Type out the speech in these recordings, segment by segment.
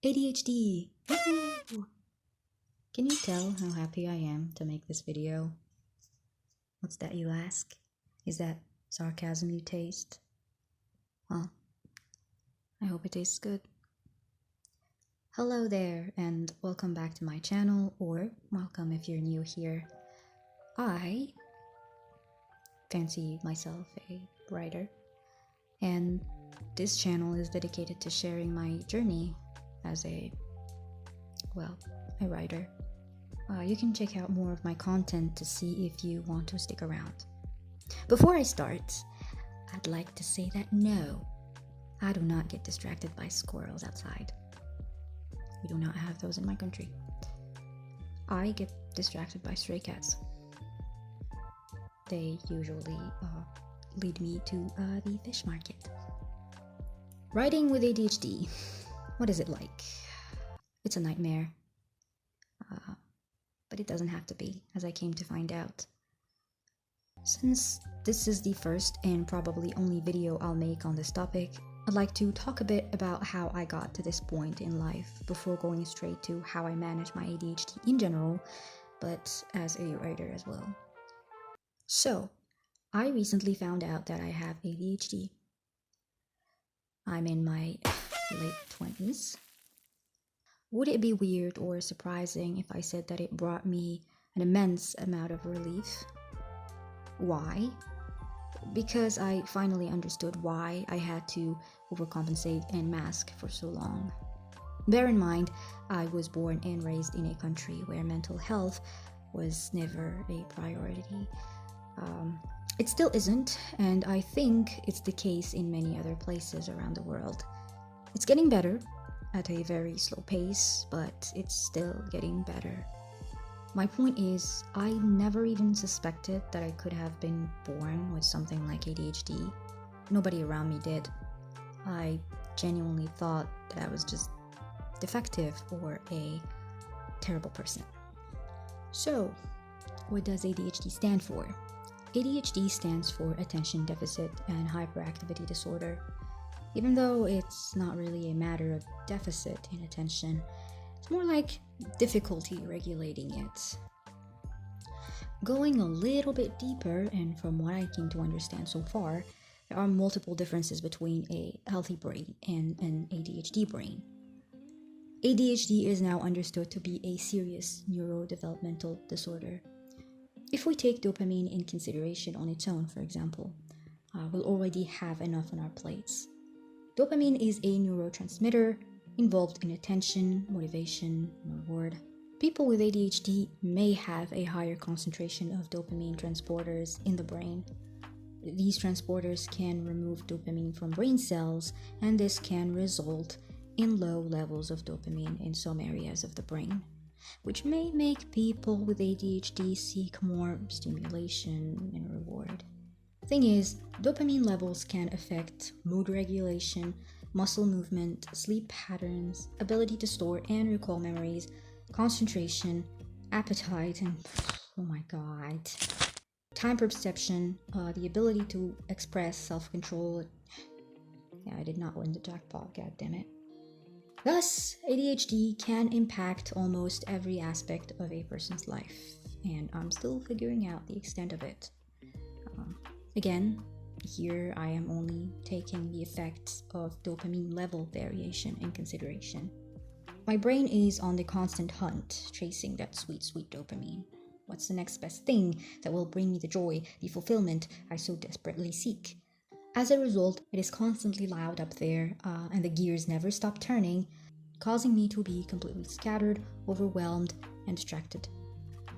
ADHD! Woo! Can you tell how happy I am to make this video? What's that, you ask? Is that sarcasm you taste? Well, I hope it tastes good. Hello there, and welcome back to my channel, or welcome if you're new here. I fancy myself a writer, and this channel is dedicated to sharing my journey as a writer. You can check out more of my content to see if you want to stick around. Before I start, I'd like to say that no, I do not get distracted by squirrels outside. We do not have those in my country. I get distracted by stray cats. They usually lead me to the fish market. Writing with ADHD, what is it like? It's a nightmare. But it doesn't have to be, as I came to find out. Since this is the first and probably only video I'll make on this topic, I'd like to talk a bit about how I got to this point in life before going straight to how I manage my ADHD in general, but as a writer as well. So, I recently found out that I have ADHD. I'm in my late 20s. Would it be weird or surprising if I said that it brought me an immense amount of relief? Why? Because I finally understood why I had to overcompensate and mask for so long. Bear in mind, I was born and raised in a country where mental health was never a priority. It still isn't, and I think it's the case in many other places around the world. It's getting better, at a very slow pace, but it's still getting better. My point is, I never even suspected that I could have been born with something like ADHD. Nobody around me did. I genuinely thought that I was just defective or a terrible person. So, what does ADHD stand for? ADHD stands for Attention Deficit and Hyperactivity Disorder. Even though it's not really a matter of deficit in attention, it's more like difficulty regulating it. Going a little bit deeper, and from what I came to understand so far, there are multiple differences between a healthy brain and an ADHD brain. ADHD is now understood to be a serious neurodevelopmental disorder. If we take dopamine in consideration on its own, for example, we'll already have enough on our plates. Dopamine is a neurotransmitter involved in attention, motivation, and reward. People with ADHD may have a higher concentration of dopamine transporters in the brain. These transporters can remove dopamine from brain cells, and this can result in low levels of dopamine in some areas of the brain, which may make people with ADHD seek more stimulation and reward. Thing is, dopamine levels can affect mood regulation, muscle movement, sleep patterns, ability to store and recall memories, concentration, appetite, and oh my god, time perception, the ability to express self-control. Yeah, I did not win the jackpot, god damn it. Thus, ADHD can impact almost every aspect of a person's life, and I'm still figuring out the extent of it. Again, here I am only taking the effects of dopamine level variation in consideration. My brain is on the constant hunt, chasing that sweet, sweet dopamine. What's the next best thing that will bring me the joy, the fulfillment I so desperately seek? As a result, it is constantly loud up there, and the gears never stop turning, causing me to be completely scattered, overwhelmed, and distracted.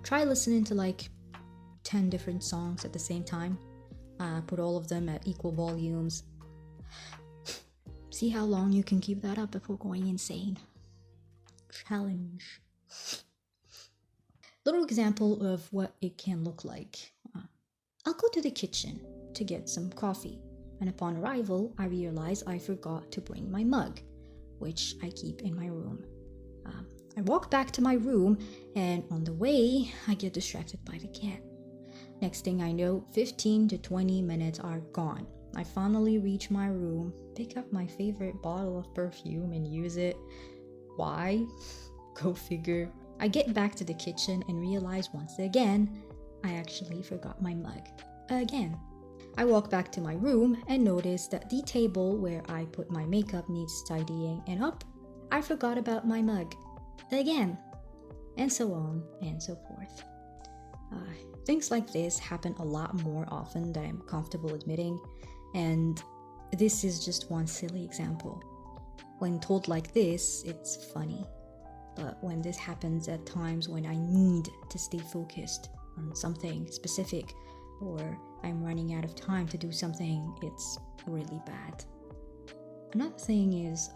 Try listening to like 10 different songs at the same time. Put all of them at equal volumes. See how long you can keep that up before going insane. Challenge. Little example of what it can look like. I'll go to the kitchen to get some coffee, and upon arrival, I realize I forgot to bring my mug, which I keep in my room. I walk back to my room, and on the way, I get distracted by the cat. Next thing I know, 15 to 20 minutes are gone. I finally reach my room, pick up my favorite bottle of perfume and use it. Why? Go figure. I get back to the kitchen and realize once again, I actually forgot my mug. Again. I walk back to my room and notice that the table where I put my makeup needs tidying, and I forgot about my mug. Again. And so on and so forth. Things like this happen a lot more often than I'm comfortable admitting, and this is just one silly example. When told like this, it's funny. But when this happens at times when I need to stay focused on something specific, or I'm running out of time to do something, it's really bad. Another thing is,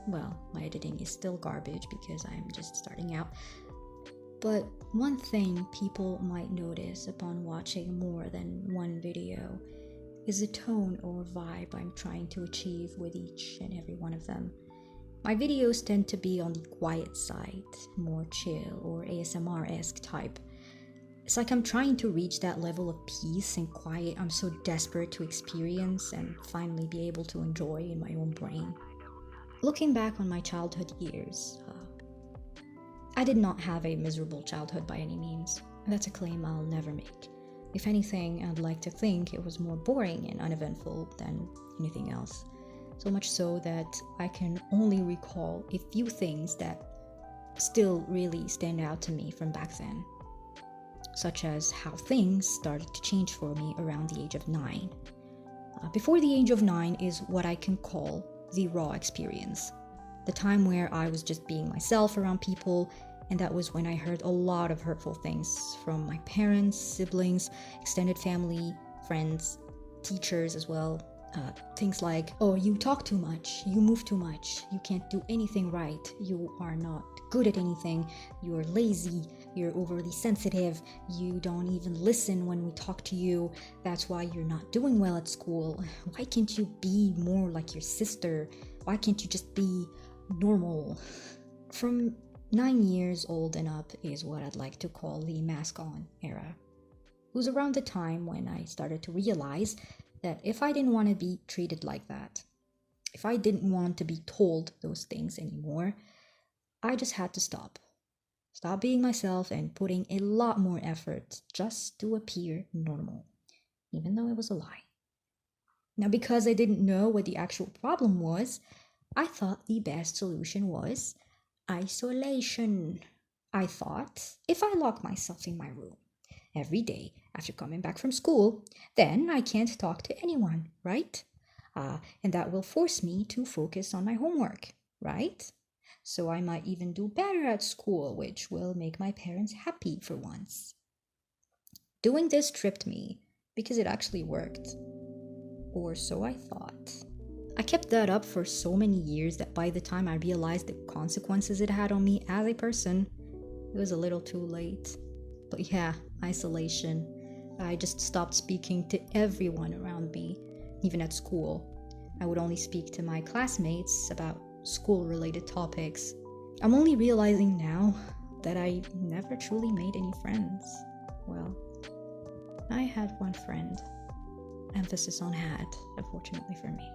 my editing is still garbage because I'm just starting out. But one thing people might notice upon watching more than one video is the tone or vibe I'm trying to achieve with each and every one of them. My videos tend to be on the quiet side, more chill or ASMR-esque type. It's like I'm trying to reach that level of peace and quiet I'm so desperate to experience and finally be able to enjoy in my own brain. Looking back on my childhood years, I did not have a miserable childhood by any means. That's a claim I'll never make. If anything, I'd like to think it was more boring and uneventful than anything else. So much so that I can only recall a few things that still really stand out to me from back then. Such as how things started to change for me around the age of 9. Before the age of 9 is what I can call the raw experience. The time where I was just being myself around people, and that was when I heard a lot of hurtful things from my parents, siblings, extended family, friends, teachers as well. Things like, oh, you talk too much, you move too much, you can't do anything right, you are not good at anything, you're lazy, you're overly sensitive, you don't even listen when we talk to you, that's why you're not doing well at school, why can't you be more like your sister, why can't you just be normal? From 9 years old and up is what I'd like to call the mask-on era. It was around the time when I started to realize that if I didn't want to be treated like that, if I didn't want to be told those things anymore, I just had to stop. Stop being myself and putting a lot more effort just to appear normal, even though it was a lie. Now, because I didn't know what the actual problem was, I thought the best solution was isolation. I thought if I lock myself in my room every day after coming back from school, then I can't talk to anyone, right? And that will force me to focus on my homework, right? So I might even do better at school, which will make my parents happy for once. Doing this tripped me because it actually worked. Or so I thought. I kept that up for so many years that by the time I realized the consequences it had on me as a person, it was a little too late. But yeah, isolation. I just stopped speaking to everyone around me, even at school. I would only speak to my classmates about school-related topics. I'm only realizing now that I never truly made any friends. Well, I had one friend. Emphasis on had, unfortunately for me.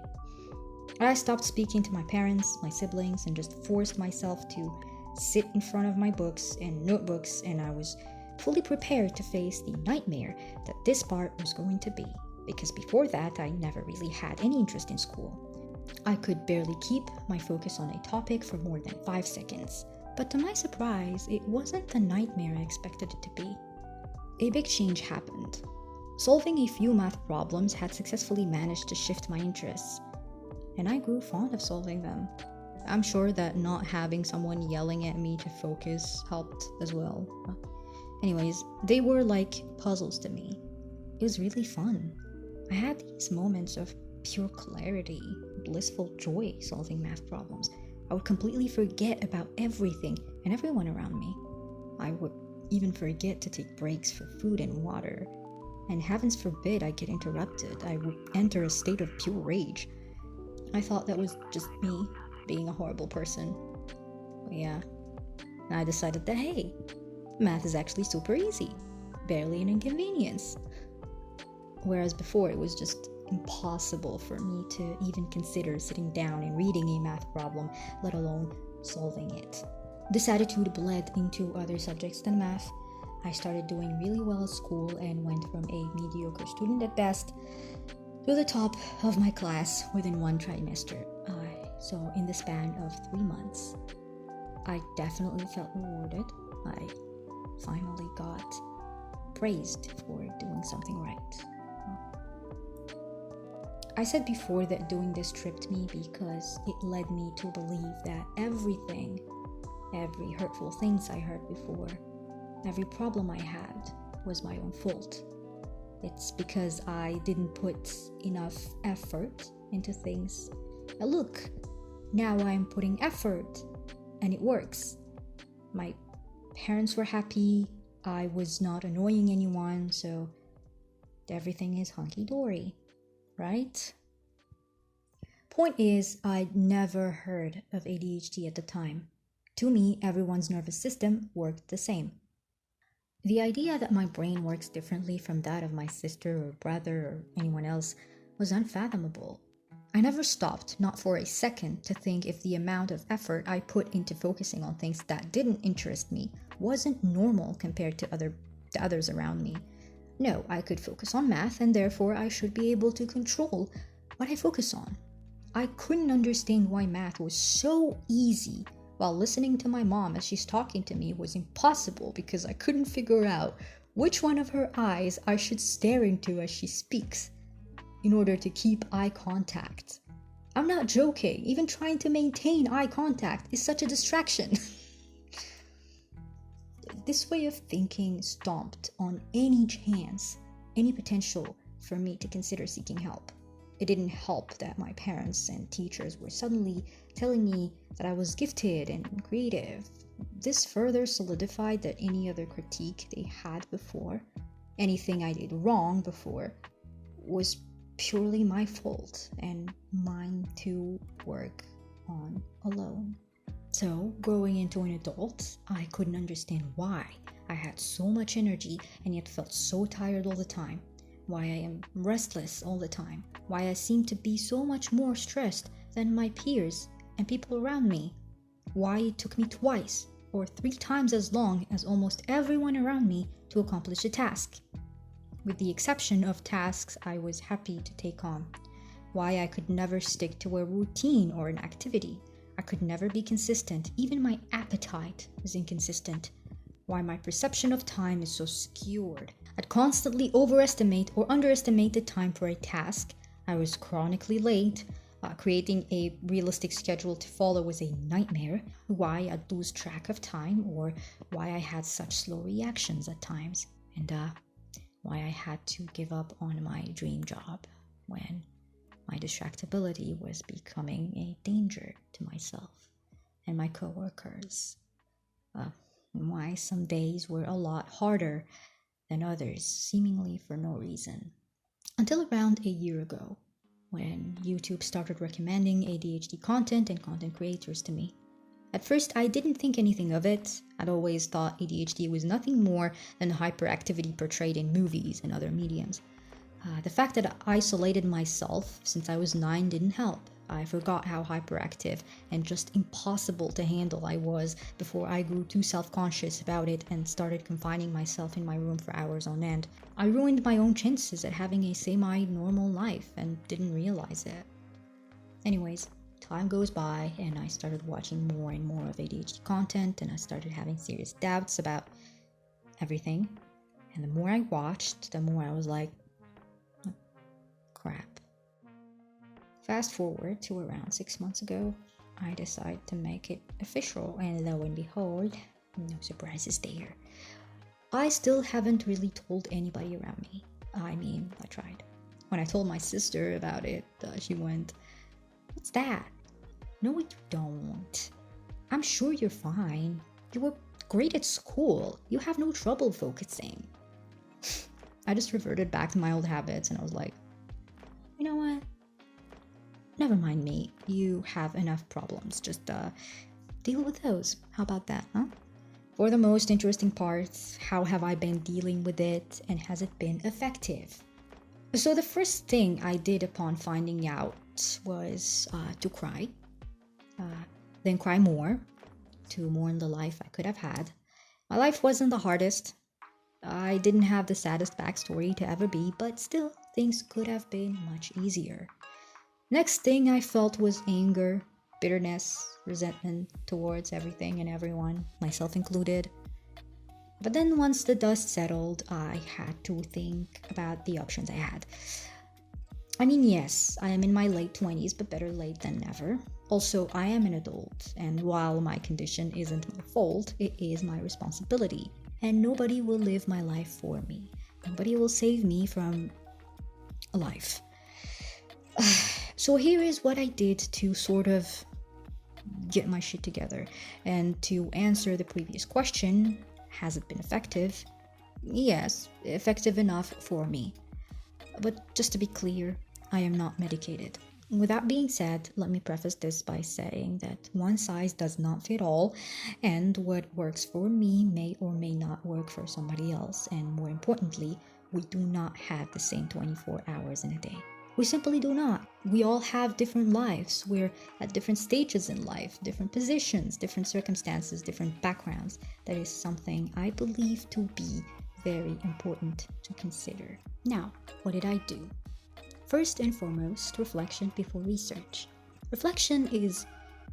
I stopped speaking to my parents, my siblings, and just forced myself to sit in front of my books and notebooks, and I was fully prepared to face the nightmare that this part was going to be, because before that I never really had any interest in school. I could barely keep my focus on a topic for more than 5 seconds, but to my surprise, it wasn't the nightmare I expected it to be. A big change happened. Solving a few math problems had successfully managed to shift my interests, and I grew fond of solving them. I'm sure that not having someone yelling at me to focus helped as well. Anyways, they were like puzzles to me. It was really fun. I had these moments of pure clarity, blissful joy solving math problems. I would completely forget about everything and everyone around me. I would even forget to take breaks for food and water. And heavens forbid I get interrupted. I would enter a state of pure rage. I thought that was just me being a horrible person. But yeah, and I decided that hey, math is actually super easy, barely an inconvenience. Whereas before it was just impossible for me to even consider sitting down and reading a math problem, let alone solving it. This attitude bled into other subjects than math. I started doing really well at school and went from a mediocre student at best to the top of my class within one trimester. So in the span of 3 months, I definitely felt rewarded. I finally got praised for doing something right. I said before that doing this tripped me because it led me to believe that every hurtful things I heard before, every problem I had was my own fault. It's because I didn't put enough effort into things. Now look, now I'm putting effort and it works. My parents were happy, I was not annoying anyone, so everything is hunky-dory, right? Point is, I'd never heard of ADHD at the time. To me, everyone's nervous system worked the same. The idea that my brain works differently from that of my sister or brother or anyone else was unfathomable. I never stopped, not for a second, to think if the amount of effort I put into focusing on things that didn't interest me wasn't normal compared to others around me. No, I could focus on math and therefore I should be able to control what I focus on. I couldn't understand why math was so easy while listening to my mom as she's talking to me was impossible because I couldn't figure out which one of her eyes I should stare into as she speaks in order to keep eye contact. I'm not joking, even trying to maintain eye contact is such a distraction. This way of thinking stomped on any chance, any potential for me to consider seeking help. It didn't help that my parents and teachers were suddenly telling me that I was gifted and creative. This further solidified that any other critique they had before, anything I did wrong before, was purely my fault and mine to work on alone. So, growing into an adult, I couldn't understand why I had so much energy and yet felt so tired all the time, why I am restless all the time, why I seem to be so much more stressed than my peers and people around me, why it took me twice or 3 times as long as almost everyone around me to accomplish a task, with the exception of tasks I was happy to take on, why I could never stick to a routine or an activity, I could never be consistent, even my appetite is inconsistent, why my perception of time is so skewed. I'd constantly overestimate or underestimate the time for a task, I was chronically late, creating a realistic schedule to follow was a nightmare, why I'd lose track of time or why I had such slow reactions at times, and why I had to give up on my dream job when my distractibility was becoming a danger to myself and my coworkers. Why some days were a lot harder than others, seemingly for no reason. Until around a year ago, when YouTube started recommending ADHD content and content creators to me. At first, I didn't think anything of it. I'd always thought ADHD was nothing more than the hyperactivity portrayed in movies and other mediums. The fact that I isolated myself since I was 9 didn't help. I forgot how hyperactive and just impossible to handle I was before I grew too self-conscious about it and started confining myself in my room for hours on end. I ruined my own chances at having a semi-normal life and didn't realize it. Anyways, time goes by and I started watching more and more of ADHD content and I started having serious doubts about everything. And the more I watched, the more I was like, crap. Fast forward to around 6 months ago, I decided to make it official, and lo and behold, no surprises there. I still haven't really told anybody around me. I mean, I tried. When I told my sister about it, she went, "What's that?" "No, you don't. I'm sure you're fine. You were great at school. You have no trouble focusing." I just reverted back to my old habits and I was like, you know what? Never mind me. You have enough problems. Just deal with those. How about that, huh? For the most interesting parts, how have I been dealing with it and has it been effective? So the first thing I did upon finding out was to cry. Then cry more. to mourn the life I could have had. My life wasn't the hardest. I didn't have the saddest backstory to ever be, but still, things could have been much easier. Next thing I felt was anger, bitterness, resentment towards everything and everyone, myself included. But then once the dust settled, I had to think about the options I had. I mean, yes, I am in my late 20s, but better late than never. Also, I am an adult, and while my condition isn't my fault, it is my responsibility. And nobody will live my life for me. Nobody will save me from a life. So here is what I did to sort of get my shit together. And to answer the previous question, has it been effective? Yes, effective enough for me. But just to be clear, I am not medicated. With that being said, let me preface this by saying that one size does not fit all, and what works for me may or may not work for somebody else, and more importantly, we do not have the same 24 hours in a day. We simply do not. We all have different lives. We're at different stages in life, different positions, different circumstances, different backgrounds. That is something I believe to be very important to consider. Now, what did I do? First and foremost, reflection before research. Reflection is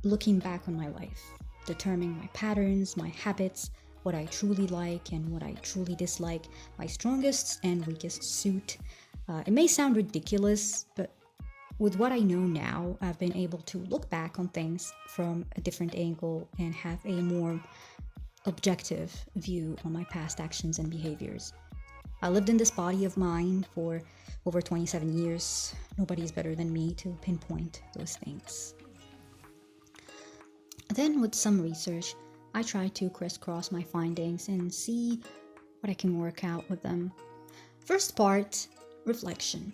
looking back on my life, determining my patterns, my habits, what I truly like and what I truly dislike, my strongest and weakest suit. It may sound ridiculous, but with what I know now, I've been able to look back on things from a different angle and have a more objective view on my past actions and behaviors. I lived in this body of mine for over 27 years. Nobody's better than me to pinpoint those things. Then, with some research, I tried to crisscross my findings and see what I can work out with them. First part, reflection.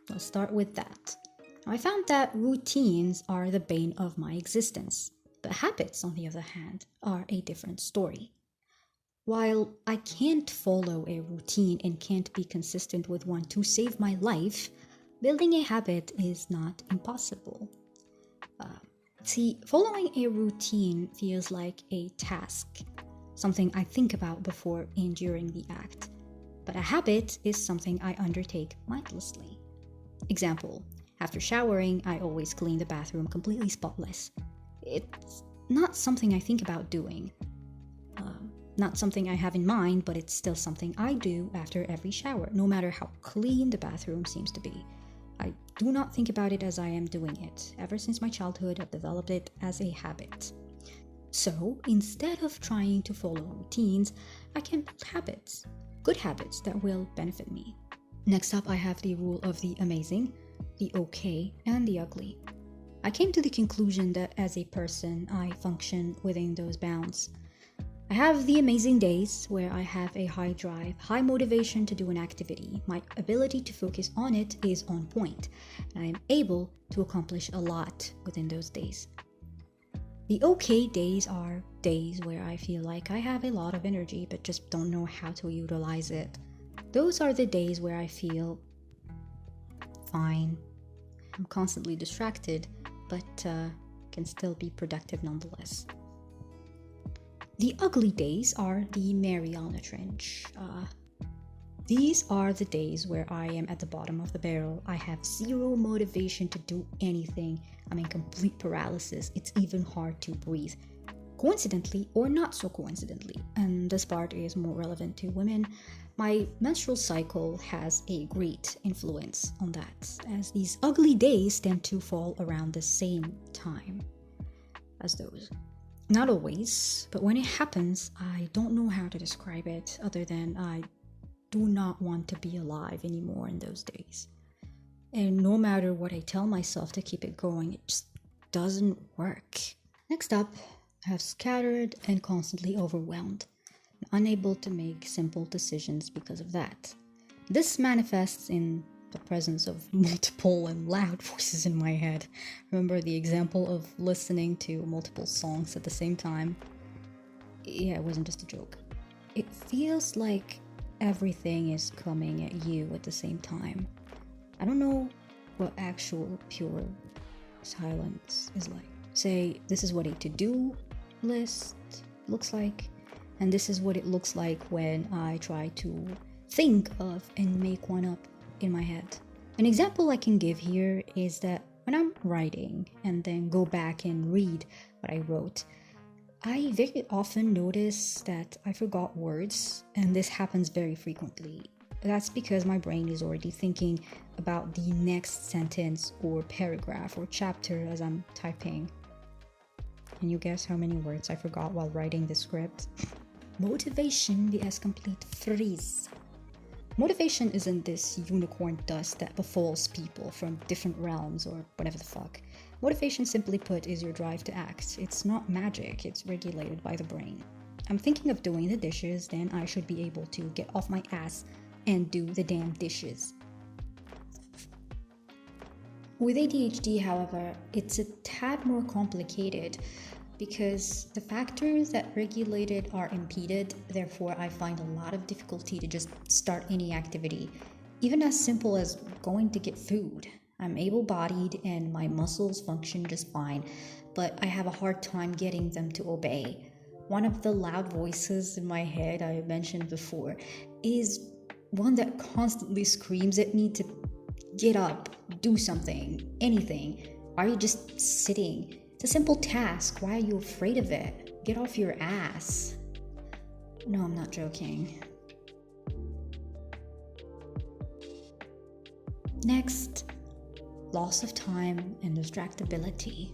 Let's start with that. I found that routines are the bane of my existence, but habits, on the other hand, are a different story. While I can't follow a routine and can't be consistent with one to save my life, building a habit is not impossible. See, following a routine feels like a task, something I think about before and during the act. But a habit is something I undertake mindlessly. Example, after showering, I always clean the bathroom completely spotless. It's not something I think about doing. Not something I have in mind, but it's still something I do after every shower, no matter how clean the bathroom seems to be. I do not think about it as I am doing it. Ever since my childhood, I've developed it as a habit. So, instead of trying to follow routines, I can build habits. Good habits that will benefit me. Next up, I have the rule of the amazing, the okay, and the ugly. I came to the conclusion that as a person, I function within those bounds. I have the amazing days where I have a high drive, high motivation to do an activity. My ability to focus on it is on point, and I am able to accomplish a lot within those days. The okay days are days where I feel like I have a lot of energy but just don't know how to utilize it. Those are the days where I feel fine. I'm constantly distracted, but can still be productive nonetheless. The ugly days are the Mariana Trench. These are the days where I am at the bottom of the barrel. I have zero motivation to do anything. I'm in complete paralysis. It's even hard to breathe. Coincidentally, or not so coincidentally, and this part is more relevant to women, my menstrual cycle has a great influence on that, as these ugly days tend to fall around the same time as those. Not always, but when it happens, I don't know how to describe it other than I do not want to be alive anymore in those days. And no matter what I tell myself to keep it going, it just doesn't work. Next up, I have scattered and constantly overwhelmed, and unable to make simple decisions because of that. This manifests in the presence of multiple and loud voices in my head. Remember the example of listening to multiple songs at the same time? Yeah, it wasn't just a joke. It feels like everything is coming at you at the same time. I don't know what actual pure silence is like. Say, this is what a to-do list looks like. And this is what it looks like when I try to think of and make one up in my head. An example I can give here is that when I'm writing and then go back and read what I wrote, I very often notice that I forgot words, and this happens very frequently. That's because my brain is already thinking about the next sentence or paragraph or chapter as I'm typing. Can you guess how many words I forgot while writing the script? Motivation vs complete freeze. Motivation isn't this unicorn dust that befalls people from different realms or whatever the fuck. Motivation, simply put, is your drive to act. It's not magic, it's regulated by the brain. I'm thinking of doing the dishes, then I should be able to get off my ass and do the damn dishes. With ADHD, however, it's a tad more complicated because the factors that regulate it are impeded. Therefore, I find a lot of difficulty to just start any activity, even as simple as going to get food. I'm able-bodied and my muscles function just fine, but I have a hard time getting them to obey. One of the loud voices in my head I mentioned before is one that constantly screams at me to get up, do something, anything. Why are you just sitting? It's a simple task. Why are you afraid of it? Get off your ass. No, I'm not joking. Next, loss of time and distractibility.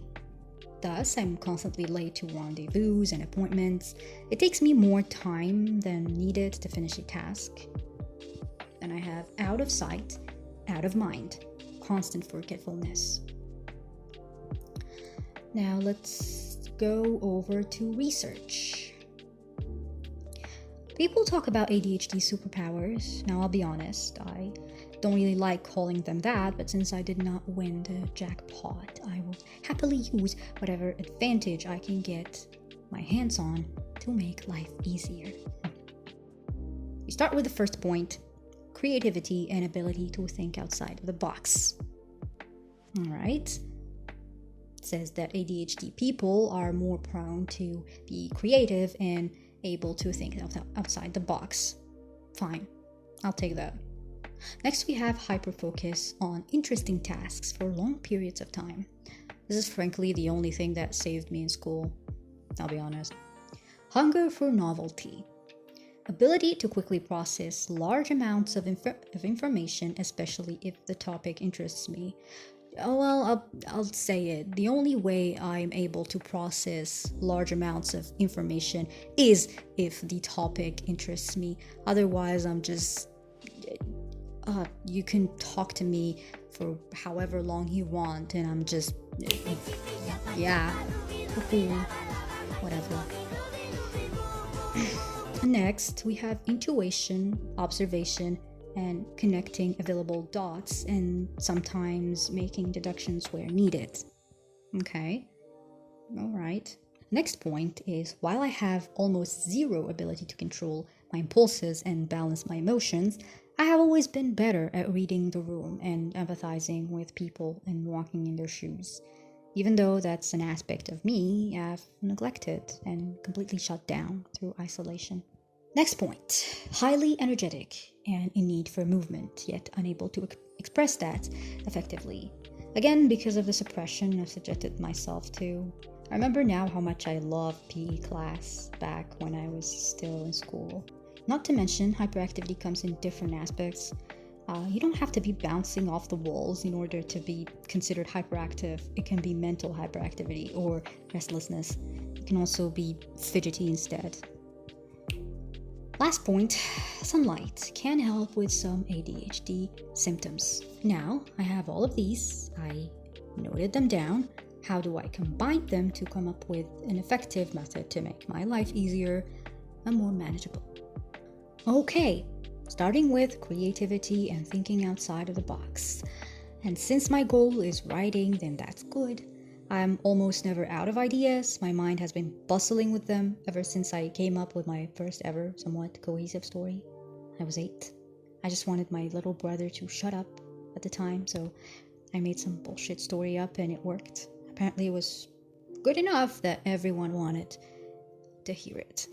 Thus, I'm constantly late to rendezvous and appointments. It takes me more time than needed to finish a task. And I have out of sight, out of mind, constant forgetfulness. Now let's go over to research. People talk about ADHD superpowers. Now I'll be honest, I don't really like calling them that, but since I did not win the jackpot, I will happily use whatever advantage I can get my hands on to make life easier. We start with the first point: creativity and ability to think outside of the box. Alright. It says that ADHD people are more prone to be creative and able to think outside the box. Fine, I'll take that. Next, we have hyperfocus on interesting tasks for long periods of time. This is frankly the only thing that saved me in school, I'll be honest. Hunger for novelty. Ability to quickly process large amounts of information, especially if the topic interests me. Well, I'll say it. The only way I'm able to process large amounts of information is if the topic interests me. Otherwise, I'm just... you can talk to me for however long you want, and I'm just... yeah. Whatever. Next, we have intuition, observation, and connecting available dots, and sometimes making deductions where needed. Okay, alright. Next point is, while I have almost zero ability to control my impulses and balance my emotions, I have always been better at reading the room and empathizing with people and walking in their shoes. Even though that's an aspect of me I've neglected and completely shut down through isolation. Next point, highly energetic and in need for movement, yet unable to express that effectively. Again, because of the suppression I've subjected myself to. I remember now how much I loved PE class back when I was still in school. Not to mention, hyperactivity comes in different aspects. You don't have to be bouncing off the walls in order to be considered hyperactive. It can be mental hyperactivity or restlessness. It can also be fidgety instead. Last point, sunlight can help with some ADHD symptoms. Now, I have all of these. I noted them down. How do I combine them to come up with an effective method to make my life easier and more manageable? Okay, starting with creativity and thinking outside of the box. And since my goal is writing, then that's good. I'm almost never out of ideas. My mind has been bustling with them ever since I came up with my first ever somewhat cohesive story. I was 8. I just wanted my little brother to shut up at the time, so I made some bullshit story up and it worked. Apparently it was good enough that everyone wanted to hear it.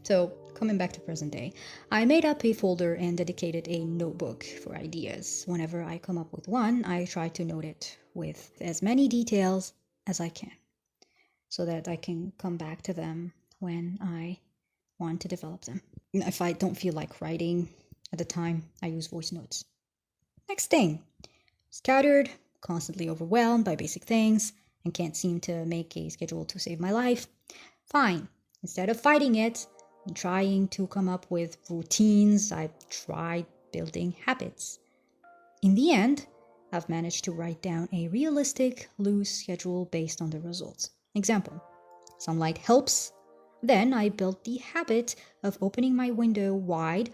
So, coming back to present day, I made up a folder and dedicated a notebook for ideas. Whenever I come up with one, I try to note it with as many details as I can, so that I can come back to them when I want to develop them. If I don't feel like writing at the time, I use voice notes. Next thing, scattered, constantly overwhelmed by basic things, and can't seem to make a schedule to save my life. Fine, instead of fighting it and trying to come up with routines, I've tried building habits. In the end, I've managed to write down a realistic, loose schedule based on the results. Example, sunlight helps. Then I built the habit of opening my window wide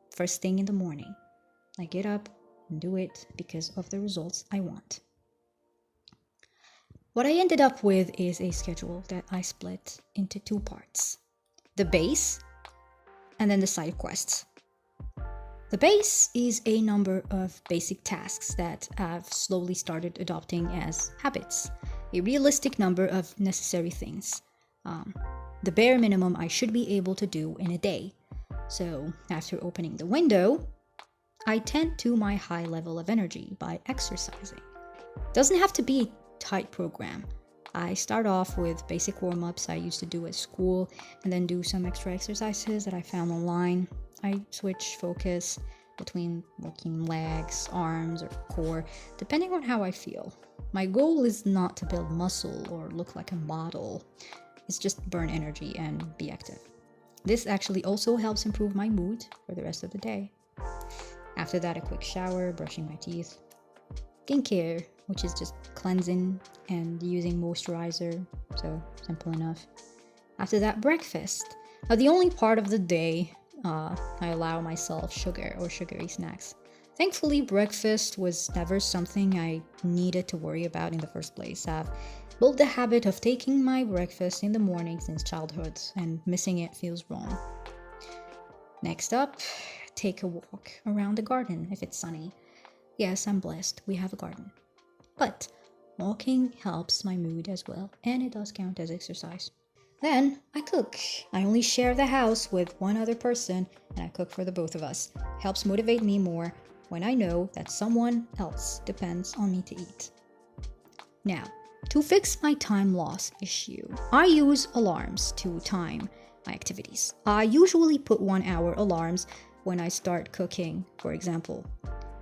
first thing in the morning. I get up and do it because of the results I want. What I ended up with is a schedule that I split into 2 parts. The base and then the side quests. The base is a number of basic tasks that I've slowly started adopting as habits. A realistic number of necessary things. The bare minimum I should be able to do in a day. So after opening the window, I tend to my high level of energy by exercising. Doesn't have to be a tight program. I start off with basic warm-ups I used to do at school and then do some extra exercises that I found online. I switch focus between working legs, arms, or core, depending on how I feel. My goal is not to build muscle or look like a model. It's just burn energy and be active. This actually also helps improve my mood for the rest of the day. After that, a quick shower, brushing my teeth. Skincare, which is just cleansing and using moisturizer, so simple enough. After that, breakfast. Now, the only part of the day I allow myself sugar or sugary snacks. Thankfully, breakfast was never something I needed to worry about in the first place. I've built the habit of taking my breakfast in the morning since childhood, and missing it feels wrong. Next up, take a walk around the garden if it's sunny. Yes, I'm blessed, we have a garden. But walking helps my mood as well, and it does count as exercise. Then I cook. I only share the house with one other person, and I cook for the both of us. Helps motivate me more when I know that someone else depends on me to eat. Now, to fix my time loss issue, I use alarms to time my activities. I usually put 1-hour alarms when I start cooking, for example.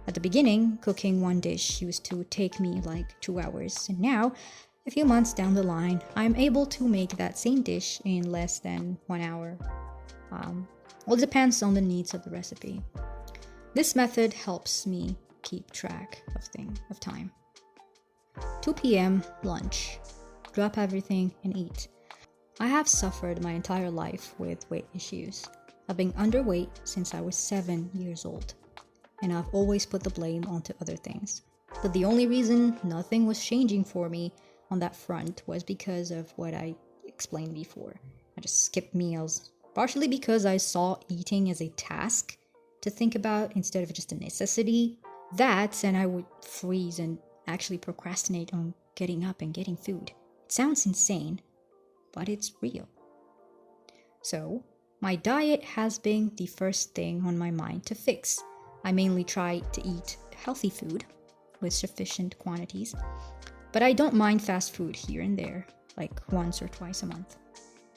At the beginning, cooking one dish used to take me like 2 hours, and now, a few months down the line, I'm able to make that same dish in less than 1 hour. Well, it depends on the needs of the recipe. This method helps me keep track of time. 2 p.m. lunch. Drop everything and eat. I have suffered my entire life with weight issues. I've been underweight since I was 7 years old, and I've always put the blame onto other things. But the only reason nothing was changing for me on that front was because of what I explained before. I just skipped meals, partially because I saw eating as a task to think about instead of just a necessity. That, and I would freeze and actually procrastinate on getting up and getting food. It sounds insane, but it's real. So, my diet has been the first thing on my mind to fix. I mainly try to eat healthy food with sufficient quantities, but I don't mind fast food here and there, like once or twice a month.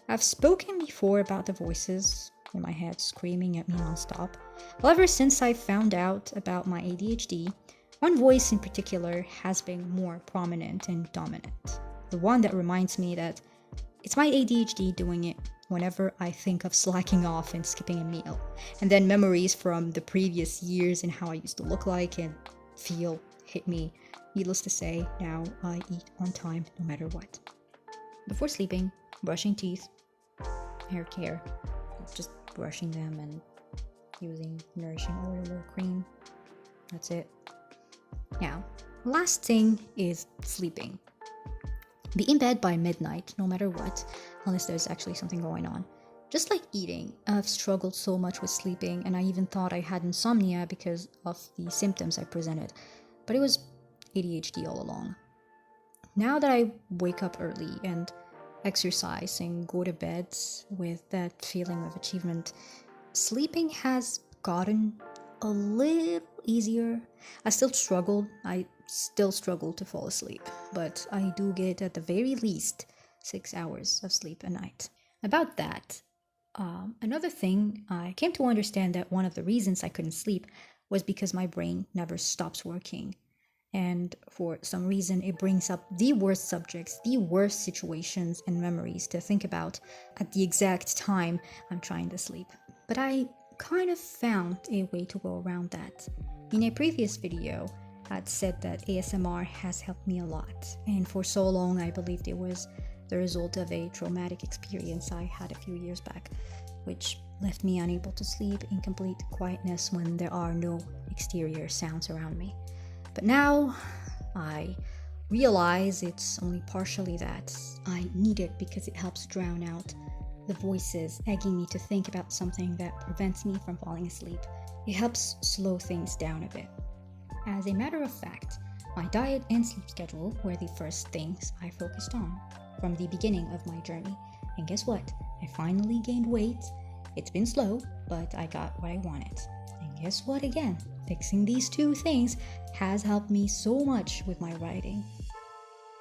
I've spoken before about the voices in my head screaming at me nonstop. Well, ever since I found out about my ADHD, one voice in particular has been more prominent and dominant. The one that reminds me that it's my ADHD doing it whenever I think of slacking off and skipping a meal. And then memories from the previous years and how I used to look like and feel hit me. Needless to say, now I eat on time no matter what. Before sleeping, brushing teeth, hair care, just brushing them and using nourishing oil or cream. That's it. Now, last thing is sleeping. Be in bed by midnight, no matter what, unless there's actually something going on. Just like eating, I've struggled so much with sleeping, and I even thought I had insomnia because of the symptoms I presented. But it was ADHD all along. Now that I wake up early and exercise and go to bed with that feeling of achievement, sleeping has gotten a little easier. I still struggle to fall asleep, but I do get at the very least 6 hours of sleep a night. About that, another thing, I came to understand that one of the reasons I couldn't sleep was because my brain never stops working. And for some reason, it brings up the worst subjects, the worst situations and memories to think about at the exact time I'm trying to sleep. But I kind of found a way to go around that. In a previous video, I'd said that ASMR has helped me a lot. And for so long, I believed it was the result of a traumatic experience I had a few years back, which left me unable to sleep in complete quietness when there are no exterior sounds around me. But now I realize it's only partially that. I need it because it helps drown out the voices egging me to think about something that prevents me from falling asleep. It helps slow things down a bit. As a matter of fact, my diet and sleep schedule were the first things I focused on from the beginning of my journey. And guess what? I finally gained weight. It's been slow, but I got what I wanted. And guess what again? Fixing these two things has helped me so much with my writing.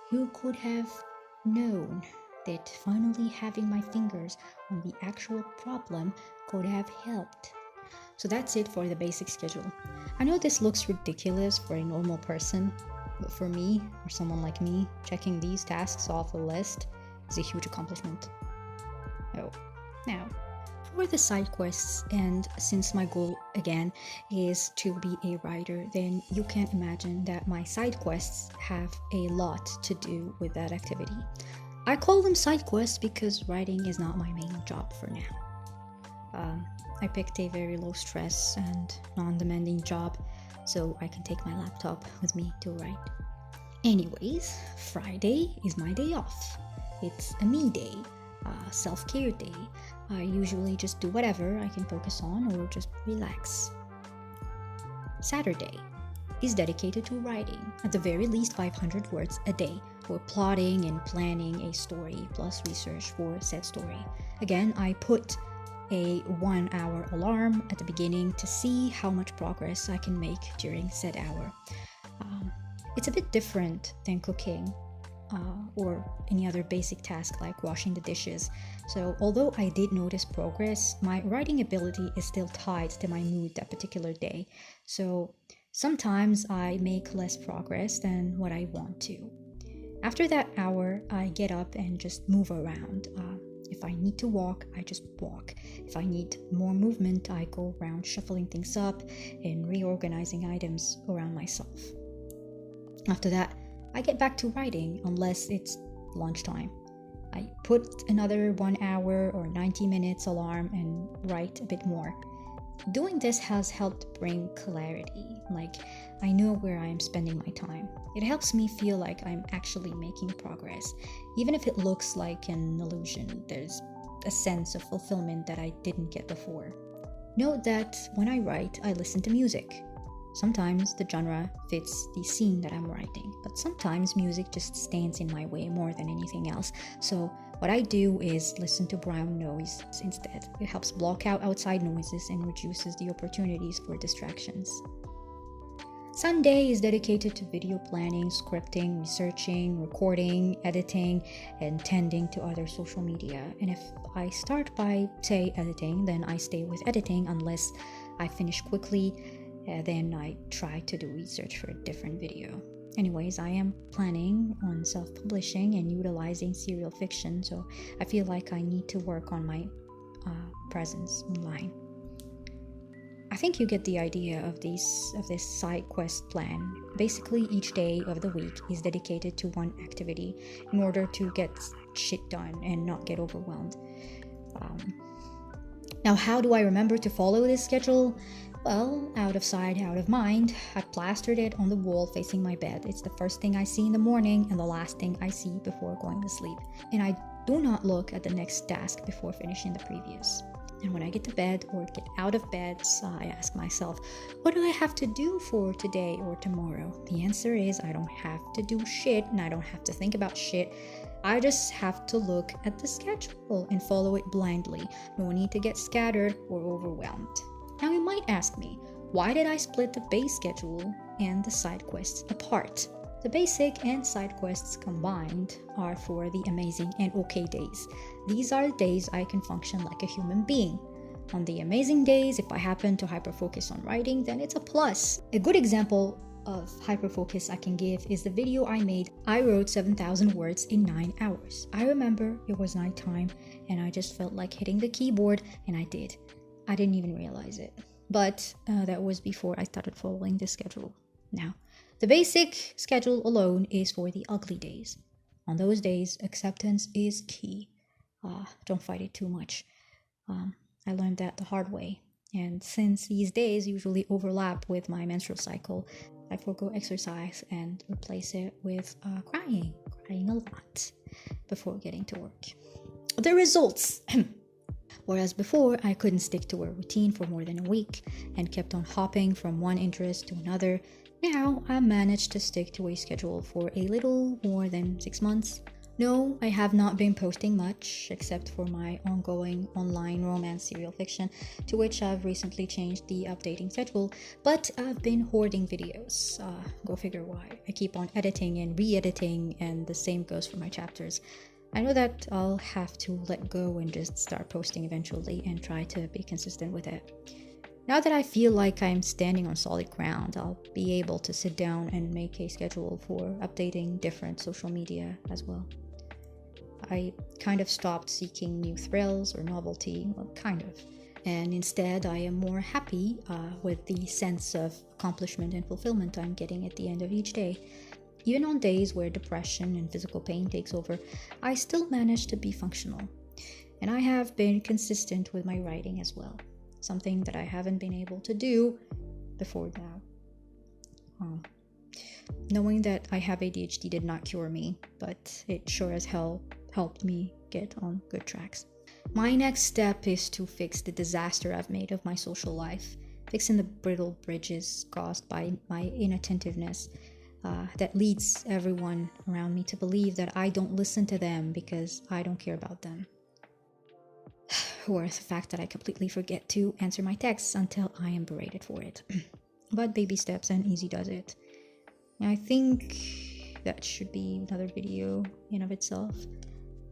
Who could have known that finally having my fingers on the actual problem could have helped? So that's it for the basic schedule. I know this looks ridiculous for a normal person, but for me, or someone like me, checking these tasks off a list is a huge accomplishment. Oh, now, for the side quests, and since my goal again is to be a writer, then you can't imagine that my side quests have a lot to do with that activity. I call them side quests because writing is not my main job for now. I picked a very low stress and non-demanding job so I can take my laptop with me to write. Anyways, Friday is my day off. It's a me day, a self-care day. I usually just do whatever I can focus on or just relax. Saturday is dedicated to writing, at the very least 500 words a day, or plotting and planning a story plus research for said story. Again, I put a 1-hour alarm at the beginning to see how much progress I can make during said hour. It's a bit different than cooking or any other basic task like washing the dishes. So although I did notice progress, my writing ability is still tied to my mood that particular day. So sometimes I make less progress than what I want to. After that hour, I get up and just move around. If I need to walk, I just walk. If I need more movement, I go around shuffling things up and reorganizing items around myself. After that, I get back to writing unless it's lunchtime. I put another 1 hour or 90 minutes alarm and write a bit more. Doing this has helped bring clarity, like I know where I am spending my time. It helps me feel like I'm actually making progress. Even if it looks like an illusion, there's a sense of fulfillment that I didn't get before. Note that when I write, I listen to music. Sometimes the genre fits the scene that I'm writing, but sometimes music just stands in my way more than anything else. So what I do is listen to brown noise instead. It helps block out outside noises and reduces the opportunities for distractions. Sunday is dedicated to video planning, scripting, researching, recording, editing, and tending to other social media. And if I start by, say, editing, then I stay with editing unless I finish quickly. Then I try to do research for a different video. Anyways, I am planning on self-publishing and utilizing serial fiction, so I feel like I need to work on my presence online. I think you get the idea of this side quest plan. Basically, each day of the week is dedicated to one activity in order to get shit done and not get overwhelmed. Now, how do I remember to follow this schedule? Well, out of sight, out of mind. I plastered it on the wall facing my bed. It's the first thing I see in the morning and the last thing I see before going to sleep. And I do not look at the next task before finishing the previous. And when I get to bed or get out of bed, I ask myself, what do I have to do for today or tomorrow? The answer is I don't have to do shit, and I don't have to think about shit. I just have to look at the schedule and follow it blindly. No need to get scattered or overwhelmed. Now you might ask me, why did I split the base schedule and the side quests apart? The basic and side quests combined are for the amazing and okay days. These are the days I can function like a human being. On the amazing days, if I happen to hyperfocus on writing, then it's a plus. A good example of hyperfocus I can give is the video I made. I wrote 7,000 words in 9 hours. I remember it was nighttime and I just felt like hitting the keyboard, and I did. I didn't even realize it. But that was before I started following the schedule. Now, the basic schedule alone is for the ugly days. On those days, acceptance is key. Don't fight it too much. I learned that the hard way. And since these days usually overlap with my menstrual cycle, I forego exercise and replace it with crying a lot before getting to work. The results. Whereas before, I couldn't stick to a routine for more than a week and kept on hopping from one interest to another. Now, I managed to stick to a schedule for a little more than 6 months. No, I have not been posting much, except for my ongoing online romance serial fiction, to which I've recently changed the updating schedule, but I've been hoarding videos. Go figure why. I keep on editing and re-editing, and the same goes for my chapters. I know that I'll have to let go and just start posting eventually and try to be consistent with it. Now that I feel like I'm standing on solid ground, I'll be able to sit down and make a schedule for updating different social media as well. I kind of stopped seeking new thrills or novelty, well, kind of. And instead, I am more happy with the sense of accomplishment and fulfillment I'm getting at the end of each day. Even on days where depression and physical pain takes over, I still manage to be functional. And I have been consistent with my writing as well, something that I haven't been able to do before now. Knowing that I have ADHD did not cure me, but it sure as hell helped me get on good tracks. My next step is to fix the disaster I've made of my social life, fixing the brittle bridges caused by my inattentiveness. That leads everyone around me to believe that I don't listen to them because I don't care about them. Or the fact that I completely forget to answer my texts until I am berated for it. But baby steps and easy does it. I think that should be another video in of itself.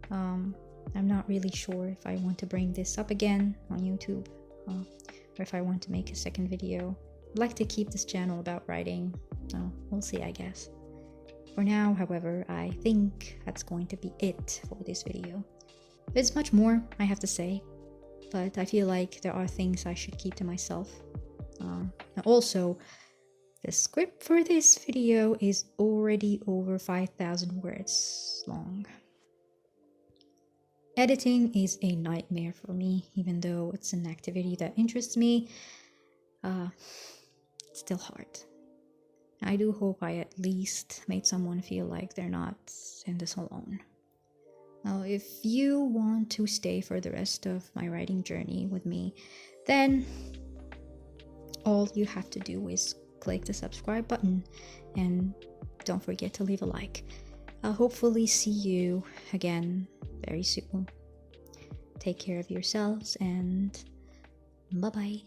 I'm not really sure if I want to bring this up again on YouTube, or if I want to make a second video. I'd like to keep this channel about writing. We'll see, I guess. For now, however, I think that's going to be it for this video. There's much more I have to say, but I feel like there are things I should keep to myself. Also, the script for this video is already over 5,000 words long. Editing is a nightmare for me, even though it's an activity that interests me. It's still hard. I do hope I at least made someone feel like they're not in this alone. Now, if you want to stay for the rest of my writing journey with me, then all you have to do is click the subscribe button and don't forget to leave a like. I'll hopefully see you again very soon. Take care of yourselves and bye-bye.